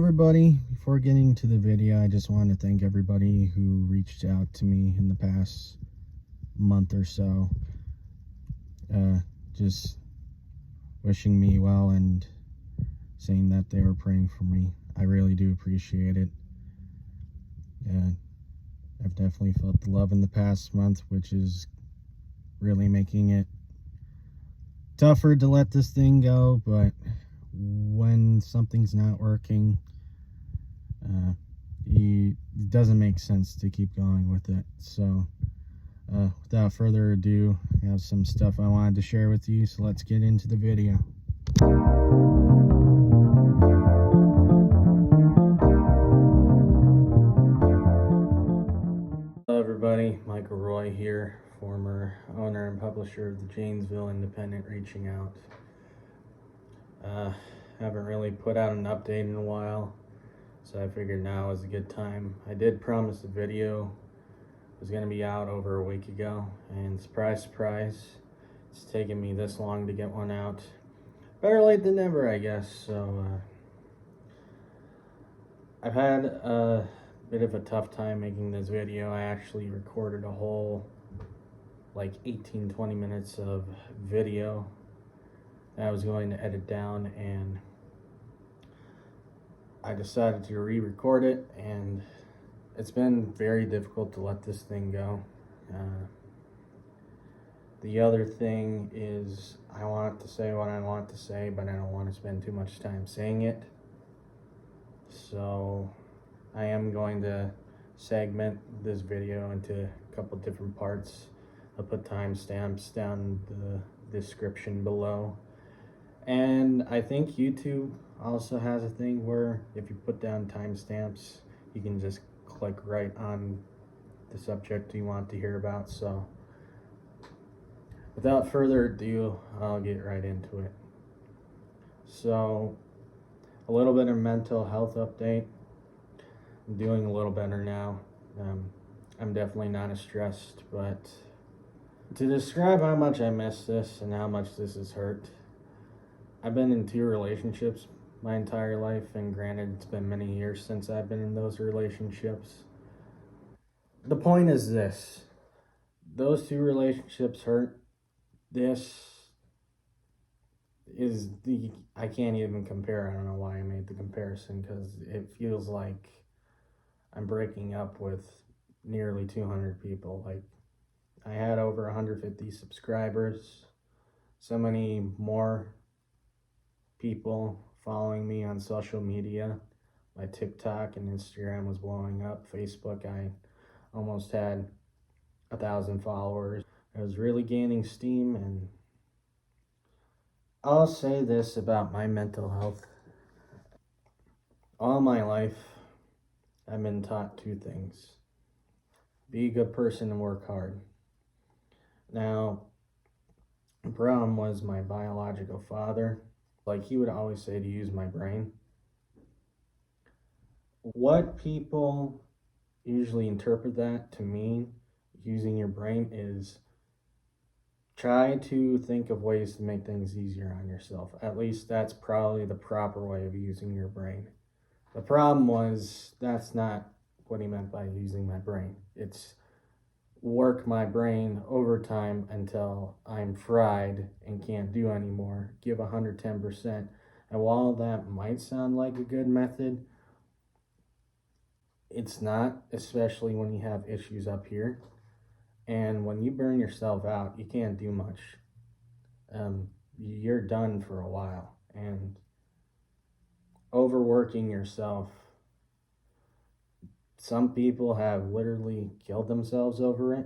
everybody. Before getting to the video, I just want to thank everybody who reached out to me in the past month or so, just wishing me well and saying that they were praying for me. I really do appreciate it. I've definitely felt the love in the past month, which is really making it tougher to let this thing go, but when something's not working, it doesn't make sense to keep going with it. So without further ado, I have some stuff I wanted to share with you, so let's get into the video. Hello everybody, Michael Roy here, former owner and publisher of the Janesville Independent, reaching out. Haven't really put out an update in a while, so I figured now is a good time. I did promise a video was going to be out over a week ago, and surprise, surprise, it's taken me this long to get one out. Better late than never, I guess. So I've had a bit of a tough time making this video. I actually recorded a whole like 18-20 minutes of video that I was going to edit down, and I decided to re-record it, and it's been very difficult to let this thing go. The other thing is, I want to say what I want to say, but I don't want to spend too much time saying it. So I am going to segment this video into a couple different parts. I'll put timestamps down in the description below. And I think YouTube also has a thing where if you put down timestamps, you can just click right on the subject you want to hear about. So without further ado, I'll get right into it. So a little bit of mental health update. I'm doing a little better now. I'm definitely not as stressed, but to describe how much I miss this and how much this has hurt, I've been in 2 relationships my entire life, and granted, it's been many years since I've been in those relationships. The point is this: those 2 relationships hurt. This is I can't even compare. I don't know why I made the comparison, because it feels like I'm breaking up with nearly 200 people. Like, I had over 150 subscribers, so many more people following me on social media. My TikTok and Instagram was blowing up. Facebook, I almost had 1,000 followers. I was really gaining steam, and I'll say this about my mental health. All my life, I've been taught 2 things: be a good person and work hard. Now, the problem was my biological father. Like, he would always say to use my brain. What people usually interpret that to mean, using your brain, is try to think of ways to make things easier on yourself. At least that's probably the proper way of using your brain. The problem was, that's not what he meant by using my brain. It's work my brain overtime until I'm fried and can't do anymore. Give 110%. And while that might sound like a good method, it's not, especially when you have issues up here. And when you burn yourself out, you can't do much. You're done for a while. And overworking yourself, some people have literally killed themselves over it.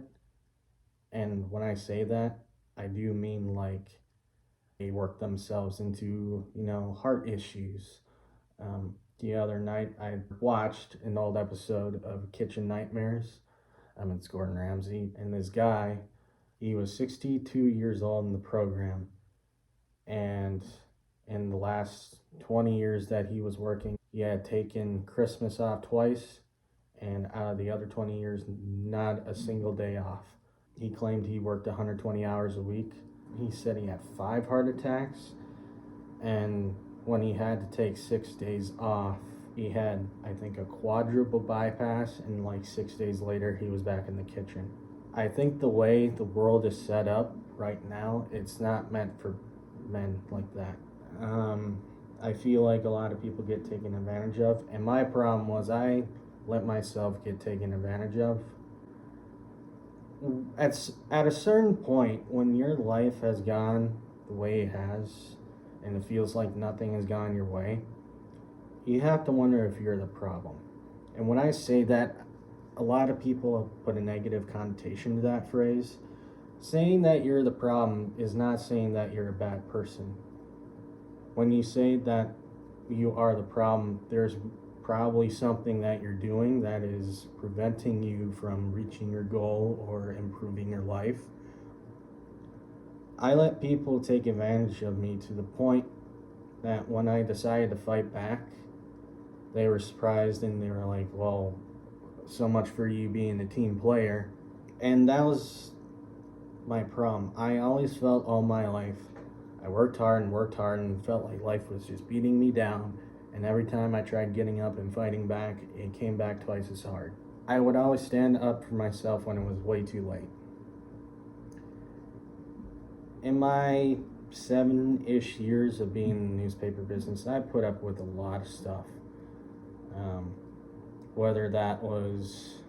And when I say that, I do mean like they work themselves into, heart issues. The other night, I watched an old episode of Kitchen Nightmares. It's Gordon Ramsay. And this guy, he was 62 years old in the program. And in the last 20 years that he was working, he had taken Christmas off twice, and out of the other 20 years, not a single day off. He claimed he worked 120 hours a week. He said he had 5 heart attacks, and when he had to take 6 days off, He had, I think, a quadruple bypass, and like 6 days later, he was back in the kitchen. I think the way the world is set up right now, it's not meant for men like that. I feel like a lot of people get taken advantage of, and my problem was I let myself get taken advantage of. At a certain point, when your life has gone the way it has, and it feels like nothing has gone your way, you have to wonder if you're the problem. And when I say that, a lot of people have put a negative connotation to that phrase. Saying that you're the problem is not saying that you're a bad person. When you say that you are the problem, there's probably something that you're doing that is preventing you from reaching your goal or improving your life. I let people take advantage of me to the point that when I decided to fight back, they were surprised and they were like, well, so much for you being a team player. And that was my problem. I always felt all my life I worked hard and felt like life was just beating me down, and every time I tried getting up and fighting back, it came back twice as hard. I would always stand up for myself when it was way too late. In my 7-ish years of being in the newspaper business, I put up with a lot of stuff. Whether that was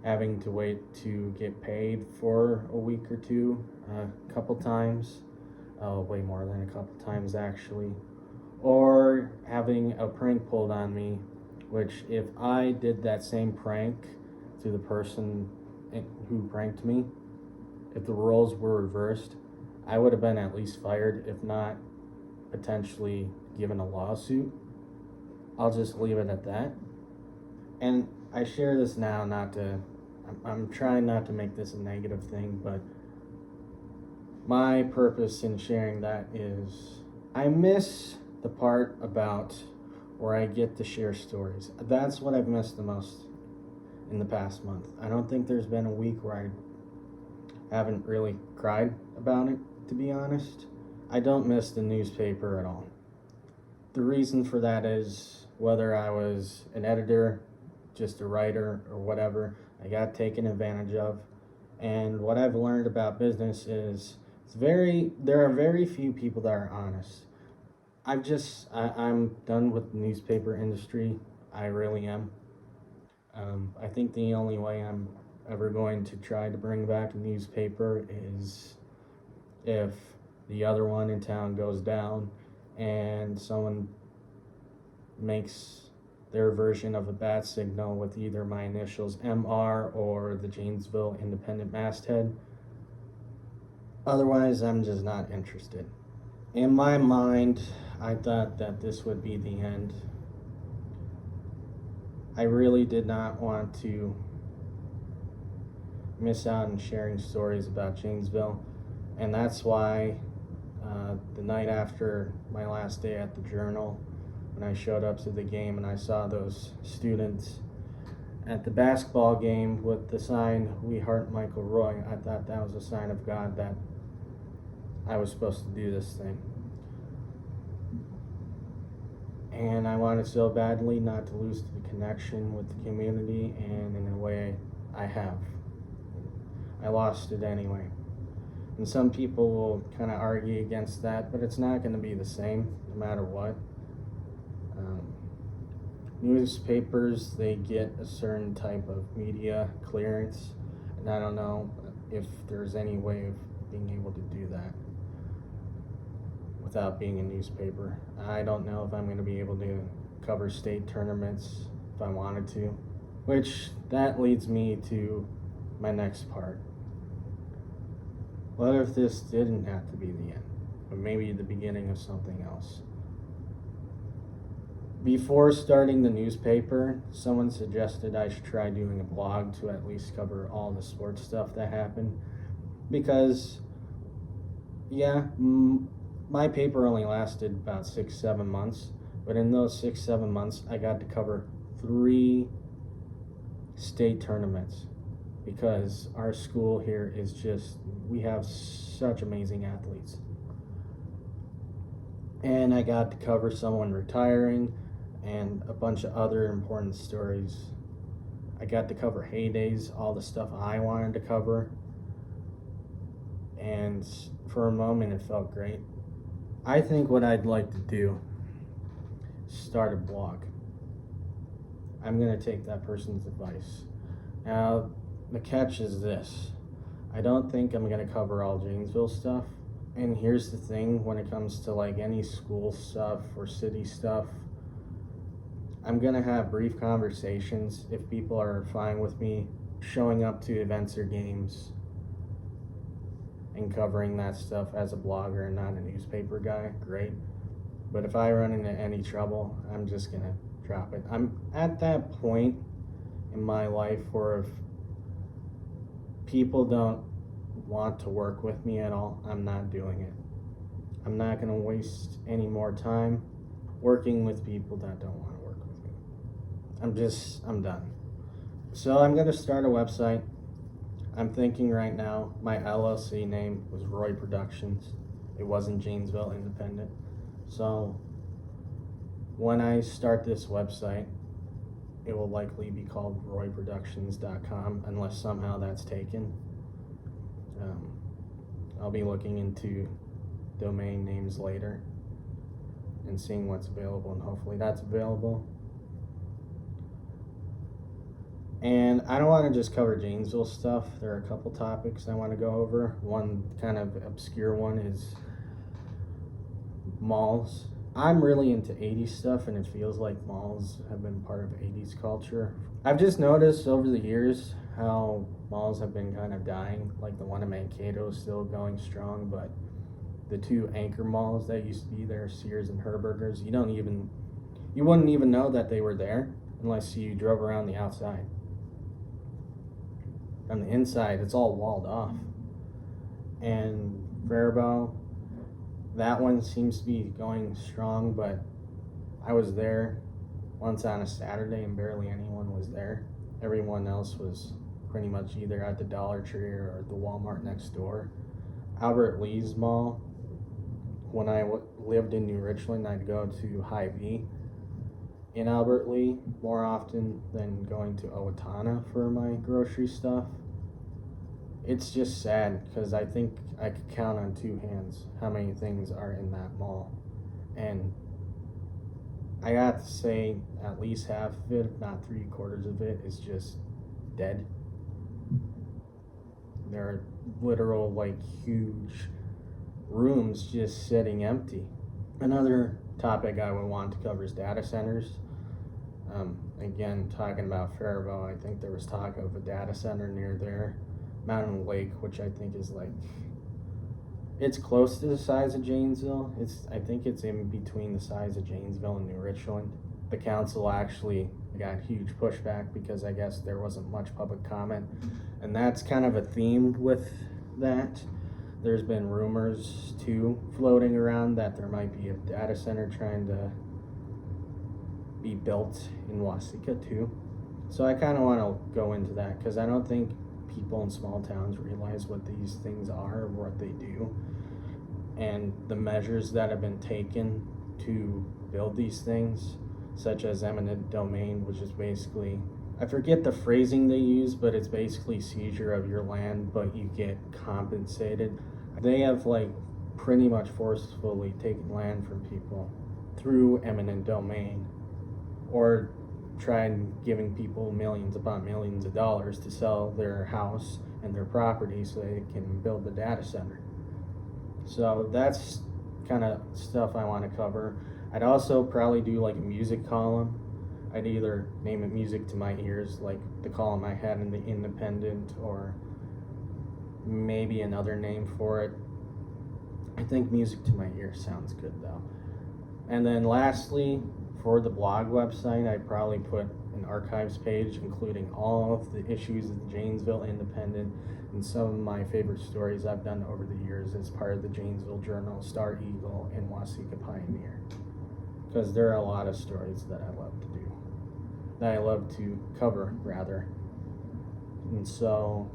having to wait to get paid for a week or two, a couple times, way more than a couple times actually, or having a prank pulled on me, which if I did that same prank to the person who pranked me, if the roles were reversed, I would have been at least fired, if not potentially given a lawsuit. I'll just leave it at that. And I share this now I'm trying not to make this a negative thing, but my purpose in sharing that is I miss the part about where I get to share stories. That's what I've missed the most in the past month. I don't think there's been a week where I haven't really cried about it, to be honest. I don't miss the newspaper at all. The reason for that is whether I was an editor, just a writer, or whatever, I got taken advantage of. And what I've learned about business is there are very few people that are honest. I'm done with the newspaper industry. I really am. I think the only way I'm ever going to try to bring back a newspaper is if the other one in town goes down and someone makes their version of a bat signal with either my initials MR or the Janesville Independent masthead. Otherwise, I'm just not interested. In my mind, I thought that this would be the end. I really did not want to miss out on sharing stories about Janesville, and that's why the night after my last day at the Journal, when I showed up to the game and I saw those students at the basketball game with the sign, "We Heart Michael Roy," I thought that was a sign of God that I was supposed to do this thing. And I wanted so badly not to lose the connection with the community, and in a way, I have. I lost it anyway. And some people will kind of argue against that, but it's not going to be the same no matter what. Newspapers, they get a certain type of media clearance, and I don't know if there's any way of being able to do that without being a newspaper. I don't know if I'm going to be able to cover state tournaments if I wanted to, which that leads me to my next part. What if this didn't have to be the end, but maybe the beginning of something else? Before starting the newspaper, someone suggested I should try doing a blog to at least cover all the sports stuff that happened, because my paper only lasted about 6-7 months, but in those 6-7 months I got to cover 3 state tournaments, because our school here is we have such amazing athletes. And I got to cover someone retiring, and a bunch of other important stories. I got to cover heydays, all the stuff I wanted to cover, and for a moment it felt great. I think what I'd like to do is start a blog. I'm going to take that person's advice. Now, the catch is this. I don't think I'm going to cover all Janesville stuff. And here's the thing, when it comes to like any school stuff or city stuff, I'm going to have brief conversations if people are fine with me showing up to events or games and covering that stuff as a blogger and not a newspaper guy, great. But if I run into any trouble, I'm just going to drop it. I'm at that point in my life where if people don't want to work with me at all, I'm not doing it. I'm not going to waste any more time working with people that don't want to work with me. I'm done. So I'm going to start a website. I'm thinking right now, my LLC name was Roy Productions. It wasn't Janesville Independent. So when I start this website, it will likely be called royproductions.com unless somehow that's taken. I'll be looking into domain names later and seeing what's available, and hopefully that's available. And I don't want to just cover Janesville stuff. There are a couple topics I want to go over. One kind of obscure one is malls. I'm really into 80s stuff, and it feels like malls have been part of 80s culture. I've just noticed over the years how malls have been kind of dying. Like the one in Mankato is still going strong, but the two anchor malls that used to be there, Sears and Herberger's, you wouldn't even know that they were there unless you drove around the outside. On the inside, it's all walled off. And Faribault, that one seems to be going strong, but I was there once on a Saturday and barely anyone was there. Everyone else was pretty much either at the Dollar Tree or the Walmart next door. Albert Lee's Mall, when I lived in New Richland, I'd go to Hy-Vee in Albert Lee more often than going to Owatonna for my grocery stuff. It's just sad because I think I could count on two hands how many things are in that mall. And I got to say at least half of it, if not 3/4 of it, is just dead. There are literal like huge rooms just sitting empty. Another topic I would want to cover is data centers. Again, talking about Faribault, I think there was talk of a data center near there. Mountain Lake, which I think is like, it's close to the size of Janesville. I think it's in between the size of Janesville and New Richland. The council actually got huge pushback because I guess there wasn't much public comment. And that's kind of a theme with that. There's been rumors too floating around that there might be a data center trying to be built in Waseca too. So I kind of want to go into that because I don't think people in small towns realize what these things are or what they do, and the measures that have been taken to build these things, such as eminent domain, which is basically, I forget the phrasing they use, but it's basically seizure of your land, but you get compensated. They have like pretty much forcefully taken land from people through eminent domain, or tried giving people millions upon millions of dollars to sell their house and their property so they can build the data center. So that's kind of stuff I want to cover. I'd also probably do like a music column. I'd either name it Music to My Ears, like the column I had in the Independent, or maybe another name for it. I think Music to My Ears sounds good though. And then lastly, for the blog website, I'd probably put an archives page including all of the issues of the Janesville Independent and some of my favorite stories I've done over the years as part of the Janesville Journal, Star Eagle, and Waseca Pioneer. Because there are a lot of stories that I love to do, that I love to cover, rather. And so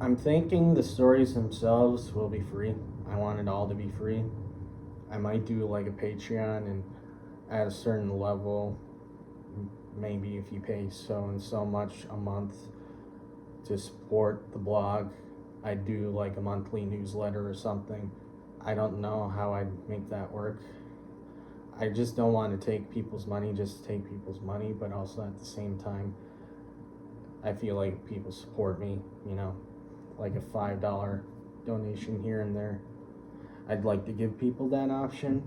I'm thinking the stories themselves will be free. I want it all to be free. I might do like a Patreon, and at a certain level, maybe if you pay so and so much a month to support the blog, I do like a monthly newsletter or something. I don't know how I'd make that work. I just don't want to take people's money just to take people's money, but also at the same time, I feel like people support me, like a $5 donation here and there. I'd like to give people that option.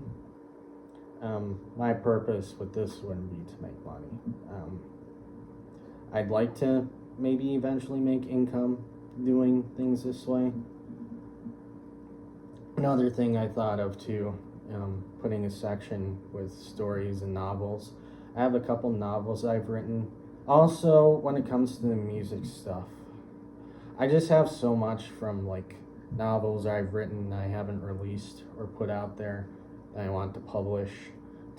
My purpose with this wouldn't be to make money. I'd like to maybe eventually make income doing things this way. Another thing I thought of too, putting a section with stories and novels. I have a couple novels I've written. Also, when it comes to the music stuff, I just have so much from like novels I've written I haven't released or put out there that I want to publish,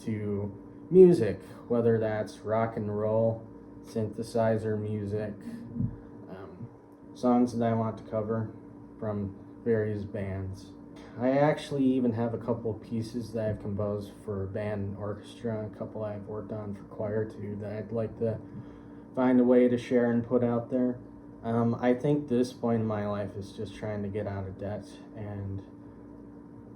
to music, whether that's rock and roll, synthesizer music, songs that I want to cover from various bands. I actually even have a couple of pieces that I've composed for band and orchestra, a couple I've worked on for choir too, that I'd like to find a way to share and put out there. I think this point in my life is just trying to get out of debt, and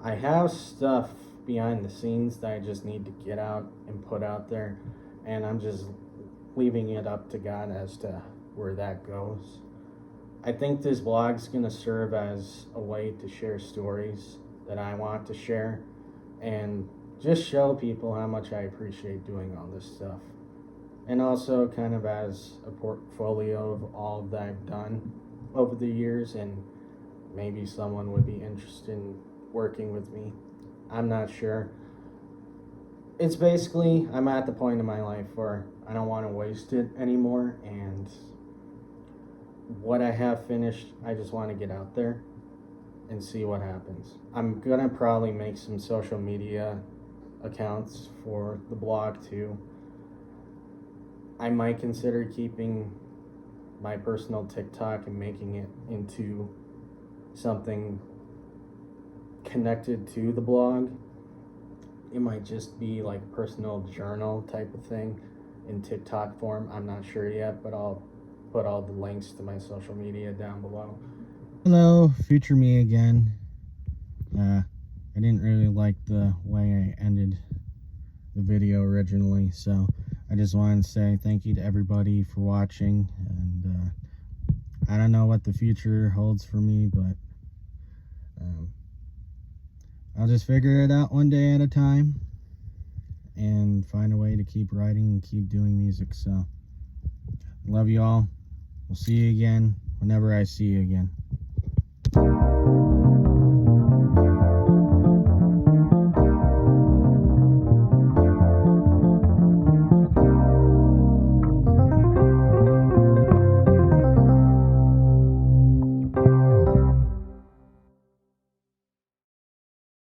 I have stuff behind the scenes that I just need to get out and put out there, and I'm just leaving it up to God as to where that goes. I think this blog's going to serve as a way to share stories that I want to share and just show people how much I appreciate doing all this stuff. And also kind of as a portfolio of all that I've done over the years, and maybe someone would be interested in working with me. I'm not sure. It's basically, I'm at the point in my life where I don't want to waste it anymore, and what I have finished, I just want to get out there and see what happens. I'm gonna probably make some social media accounts for the blog too. I might consider keeping my personal TikTok and making it into something connected to the blog. It might just be like a personal journal type of thing in TikTok form. I'm not sure yet, but I'll put all the links to my social media down below. Hello, future me again. I didn't really like the way I ended the video originally, so I just wanted to say thank you to everybody for watching, and I don't know what the future holds for me, but I'll just figure it out one day at a time and find a way to keep writing and keep doing music. So love you all. We'll see you again whenever I see you again.